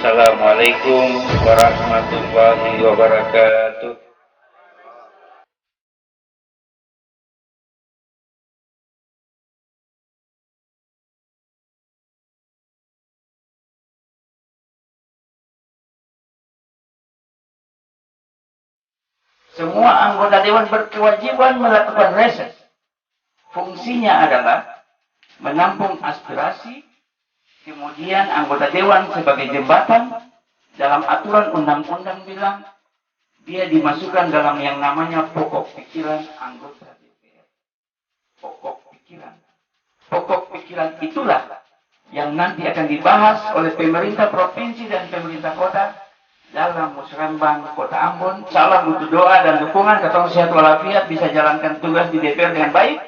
Assalamualaikum warahmatullahi wabarakatuh. Semua anggota dewan berkewajiban melakukan reses. Fungsinya adalah menampung aspirasi, kemudian anggota dewan sebagai jembatan. Dalam aturan undang-undang bilang, dia dimasukkan dalam yang namanya pokok pikiran anggota DPR. Pokok pikiran. Pokok pikiran itulah yang nanti akan dibahas oleh pemerintah provinsi dan pemerintah kota dalam musrembang Kota Ambon. Salam untuk doa dan dukungan, ketong sehat walafiat, bisa jalankan tugas di DPR dengan baik.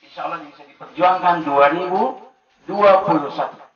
Insya Allah bisa diperjuangkan 2021.